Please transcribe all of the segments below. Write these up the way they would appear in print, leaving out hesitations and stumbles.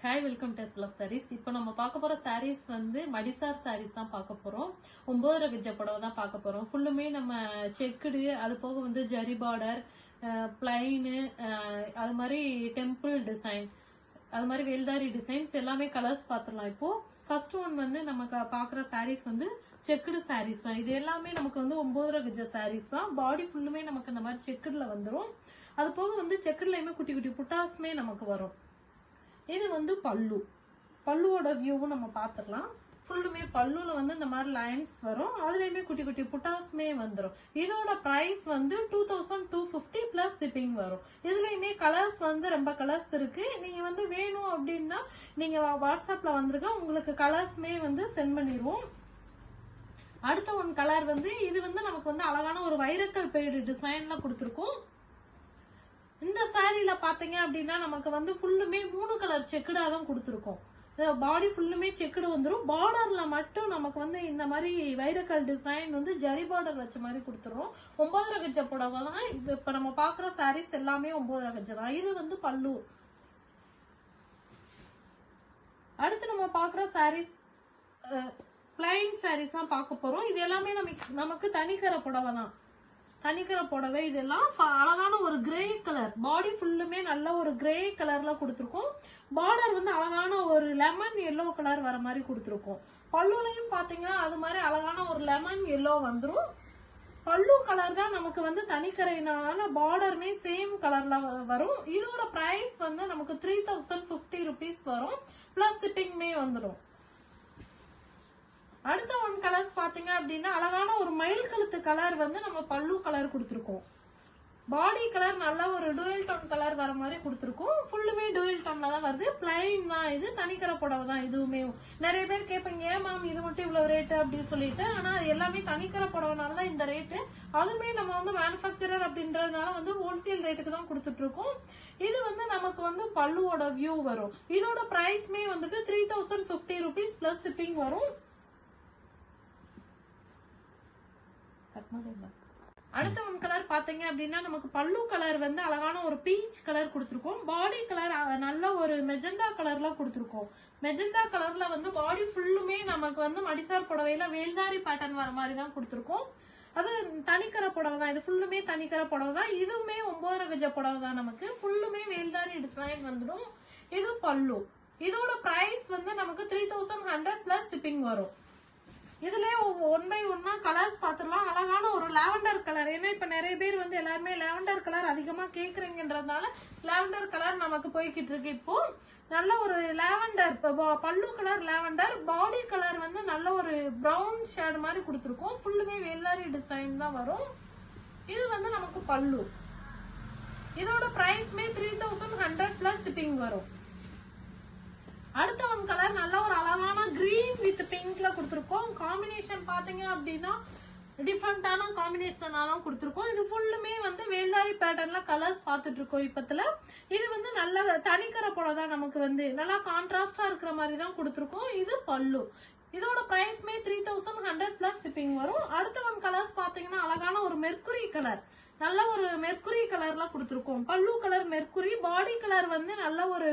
Hi welcome to love sarees. இப்போ நம்ம பார்க்க போற சாரீஸ் வந்து மடிசார் சாரீஸ் தான் பார்க்க போறோம். 9 கஜ புடவை தான் பார்க்க போறோம். ஃபுல்லுமே நம்ம செக்குடு, அது போக வந்து ஜரி பார்டர், பிளைனு, அது மாதிரி டெம்பிள் டிசைன், அது மாதிரி வேல்தாரி டிசைன்ஸ் எல்லாமே கலர்ஸ் பார்த்துடலாம். இப்போ ஃபர்ஸ்ட் ஒன் வந்து நமக்கு பார்க்குற சாரீஸ் வந்து செக்குடு சாரீஸ் தான். இது எல்லாமே நமக்கு வந்து 9 கஜ சாரீஸ் தான். பாடி ஃபுல்லுமே நமக்கு இந்த மாதிரி செக்குடுல வந்துடும். அது போக வந்து செக்குடுலயுமே குட்டி குட்டி புட்டாஸ்மே நமக்கு வரும். இது வந்து பல்லுவோட வியூவும் நம்ம பார்த்துக்கலாம். ஃபுல்லுமே பல்லுல வந்து இந்த மாதிரி லைன்ஸ் வரும். அதுலயுமே குட்டி குட்டி புட்டாஸ்மே வந்துடும். இதோட பிரைஸ் வந்து 2250 பிளஸ் ஷிப்பிங் வரும். இதுலயுமே கலர்ஸ் வந்து ரொம்ப கலர்ஸ் இருக்கு. நீங்க வந்து வேணும் அப்படின்னா நீங்க வாட்ஸ்அப்ல வந்துருங்க, உங்களுக்கு கலர்ஸ்மே வந்து சென்ட் பண்ணிடுவோம். அடுத்த ஒன் கலர் வந்து இது வந்து நமக்கு வந்து அழகான ஒரு வைரக்கல் பெய்டு டிசைன்ல கொடுத்துருக்கோம். இந்த சாரீல பாத்தீங்க அப்படின்னா நமக்கு வந்து ஃபுல்லுமே 3 கலர் செக்குடா தான் கொடுத்துருக்கோம். பாடி ஃபுல்லுமே செக்குடு வந்துடும். பார்டர்ல மட்டும் நமக்கு வந்து இந்த மாதிரி வைரக்கல் டிசைன் வந்து ஜரி பார்டர் வச்ச மாதிரி கொடுத்துரும். 9 கஜ புடவை தான். இப்ப நம்ம பாக்குற சாரீஸ் எல்லாமே 9 கஜ தான். இது வந்து பல்லு. அடுத்து நம்ம பாக்குற சாரீஸ் பிளைன் சாரீஸ் தான் பார்க்க போறோம். இது எல்லாமே நமக்கு தனிக்கரை புடவை தான். தனிக்கரை புடவை இதெல்லாம் அழகான ஒரு கிரே கலர். பாடி ஃபுல்லுமே நல்ல ஒரு கிரே கலர்ல கொடுத்துருக்கோம். பார்டர் வந்து அழகான ஒரு லெமன் எல்லோ கலர் வர மாதிரி கொடுத்துருக்கோம். பல்லுலையும் பாத்தீங்கன்னா அது மாதிரி அழகான ஒரு லெமன் எல்லோ வந்துடும். பல்லு கலர் தான் நமக்கு வந்து தனிக்கரைனால பார்டருமே சேம் கலர்ல வரும். இதோட பிரைஸ் வந்து நமக்கு 3050 rupees வரும். பிளஸ் ஷிப்பிங்மே வந்துடும். அடுத்த ஒன் கலர்ஸ் பாத்தீங்க அப்படின்னா அழகான ஒரு மயில் கழுத்து கலர் வந்து நம்ம பல்லு கலர் கொடுத்துருக்கோம். பாடி கலர் நல்ல ஒரு டூயல் டோன் கலர் வர மாதிரி கொடுத்துருக்கோம். ஃபுல்லுமே டூயல் டோன்ல தான் வருது. பிளைன் தான். இது தனிக்கரை புடவை தான். இதுவுமே நிறைய பேர் கேட்பீங்க, ஏன் மேம் இது மட்டும் இவ்வளவு ரேட்டு அப்படின்னு சொல்லிட்டு. ஆனா எல்லாமே தனிக்கரை புடவைனாலதான் இந்த ரேட்டு. அதுமே நம்ம வந்து மேனுபேக்சரர் அப்படின்றதுனால வந்து ஹோல்சேல் ரேட்டுக்கு தான் கொடுத்துட்டு இருக்கோம். இது வந்து நமக்கு வந்து பல்லுவோட வியூ வரும். இதோட பிரைஸ்மே வந்துட்டு 3050 rupees பிளஸ் ஷிப்பிங் வரும். அடுத்த ஒன் கலர் பாத்தீங்க அப்படின்னா நமக்கு பல்லு கலர் வந்து அழகான ஒரு பீச் கலர் கொடுத்துருக்கோம். பாடி கலர் நல்ல ஒரு மெஜந்தா கலர்ல கொடுத்துருக்கோம். மெஜந்தா கலர்ல வந்து பாடி ஃபுல்லுமே நமக்கு வந்து மடிசார் புடவையில வேல்தாரி பேட்டர்ன் வர மாதிரி தான் கொடுத்துருக்கோம். அது தனிக்கரை புடவை தான். இது ஃபுல்லுமே தனிக்கரை புடவை தான். இதுவுமே 9 கஜ புடவை தான். நமக்கு ஃபுல்லுமே வேல்தாரி டிசைன் வந்துடும். இது பல்லு. இதோட பிரைஸ் வந்து நமக்கு 3100 பிளஸ் ஷிப்பிங் வரும். இதுல ஒன் பை ஒன்னா கலர்ஸ் பாத்துடலாம். அழகான ஒரு லாவெண்டர் கலர். ஏன்னா இப்ப நிறைய பேர் வந்து எல்லாருமே லாவெண்டர் கலர் அதிகமா கேக்குறீங்கன்றதுனால லாவெண்டர் கலர் நமக்கு போய்கிட்டு இருக்கு. இப்போ நல்ல ஒரு லாவெண்டர் பல்லு கலர் லாவெண்டர், பாடி கலர் வந்து நல்ல ஒரு பிரவுன் ஷேட் மாதிரி கொடுத்துருக்கோம். ஃபுல்லுமே வேல்தாரி டிசைன் தான் வரும். இது வந்து நமக்கு பல்லு. இதோட பிரைஸ்மே 3100 பிளஸ் ஷிப்பிங் வரும். அடுத்த ஒன் கலர் நல்ல ஒரு அழகான கிரீன் வித் பிங்க்ல கொடுத்துருக்கோம். காம்பினேஷன் பாத்தீங்க அப்படின்னா டிஃப்ரெண்டான காம்பினேஷனா தான் கொடுத்துருக்கோம். இது ஃபுல்லுமே வந்து வேல்தாரி பேட்டர்ன்ல கலர்ஸ் பார்த்துட்டு இருக்கோம் இப்பத்துல. இது வந்து நல்ல தனிக்கரை புடவை தான். நமக்கு வந்து நல்லா கான்ட்ராஸ்டா இருக்கிற மாதிரி தான் கொடுத்துருக்கோம். இது பல்லு. இதோட பிரைஸ்மே 3100 பிளஸ் ஷிப்பிங் வரும். அடுத்த ஒன் கலர்ஸ் பாத்தீங்கன்னா அழகான ஒரு மெர்க்குரி கலர். நல்ல ஒரு மெர்க்குரி கலர்ல கொடுத்துருக்கோம். பல்லு கலர் மெர்க்குரி, பாடி கலர் வந்து நல்ல ஒரு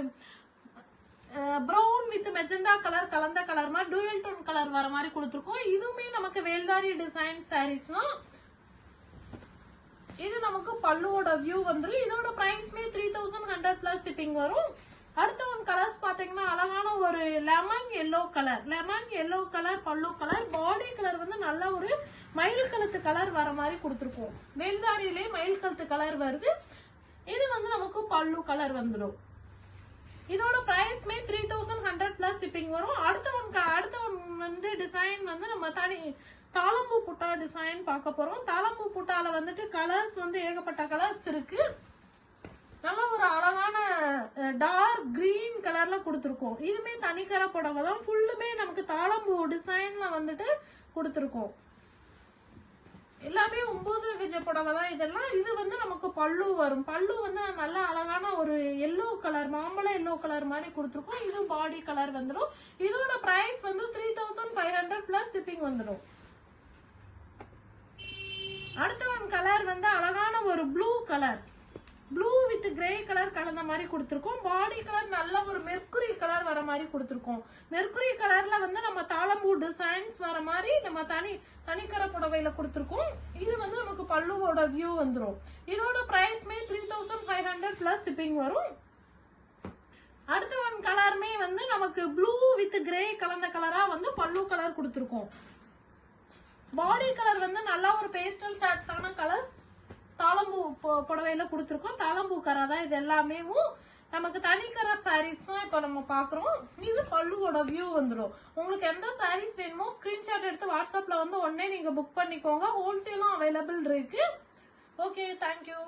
பிரவுன் வித் மெஜந்தா கலர் கலந்த கலர் மாதிரி டூயல் டோன் கலர் வர மாதிரி கொடுத்துருக்கோம். இதுவுமே நமக்கு வேல்தாரி டிசைன் சாரீஸ் தான். இது நமக்கு பல்லுவோட வியூ வந்துடும். இதோட பிரைஸ்மே 3100 பிளஸ் ஷிப்பிங் வரும். அடுத்த ஒன் கலர்ஸ் பாத்தீங்கன்னா அழகான ஒரு lemon yellow colour. Lemon yellow colour பல்லு கலர். பாடி கலர் வந்து நல்ல ஒரு மயில் கழுத்து கலர் வர மாதிரி கொடுத்துருக்கோம். வேல்தாரியிலே மயில் கழுத்து கலர் வருது. இது வந்து நமக்கு பல்லு கலர் வந்துடும். இதோட பிரைஸ்மே 3100 பிளஸ் ஷிப்பிங் வரும். அடுத்த ஒன் வந்து டிசைன் வந்து நம்ம தாளம்பூ புட்டா டிசைன் பார்க்க போறோம். தாளம்பூ புட்டால வந்துட்டு கலர்ஸ் வந்து ஏகப்பட்ட கலர்ஸ் இருக்கு. நல்ல ஒரு அழகான டார்க் கிரீன் கலர்ல கொடுத்துருக்கோம். இதுமே தனிக்கரை புடவை தான். ஃபுல்லுமே நமக்கு தாளம்பூ டிசைன்ல வந்துட்டு கொடுத்துருக்கோம். எல்லாமே 9 கஜ புடவை தான் இதெல்லாம். இது வந்து நமக்கு பல்லு வரும். பல்லு வந்து நல்ல அழகான ஒரு எல்லோ கலர், மாம்பழ எல்லோ கலர் மாதிரி கொடுத்துருக்கோம். இது பாடி கலர் வந்துடும். இதோட பிரைஸ் வந்து 3500 பிளஸ் ஷிப்பிங் வந்துடும். அடுத்த ஒன் கலர் வந்து அழகான ஒரு blue colour. Blue with grey colour கலந்த மாதிரி கொடுத்துருக்கோம். பாடி கலர் நல்ல ஒரு மெர்க்குரி கலர் மாதிரி கொடுத்துருக்கோம். மெர்குரி கலர்ல வந்து நம்ம தாளம்பூ டிசைன்ஸ் வர மாதிரி நம்ம தனிக்கரை புடவையில கொடுத்துருக்கோம். இது வந்து நமக்கு பல்லுவோட வியூ வந்துடும். இதோட பிரைஸ்மே 3500 பிளஸ் ஷிப்பிங் வரும். அடுத்த ஒன் கலருமே வந்து நமக்கு ப்ளூ வித் கிரே கலந்த கலரா வந்து பல்லு கலர் கொடுத்துருக்கோம். பாடி கலர் வந்து நல்லா ஒரு பேஸ்டல் ஷேட்ஸான கலர்ஸ் தாளம்பூ புடவையில கொடுத்துருக்கோம். தாளம்பூ கரை தான் இது எல்லாமே. நமக்கு தனிக்கரை சாரீஸ் தான் இப்ப நம்ம பாக்குறோம். இது பல்லுவோட வியூ வந்துடும். உங்களுக்கு எந்த சாரீஸ் வேணுமோ ஸ்கிரீன்ஷாட் எடுத்து வாட்ஸ்அப்ல வந்து உடனே நீங்க புக் பண்ணிக்கோங்க. ஹோல்சேலும் அவைலபிள் இருக்கு. Okay, thank you.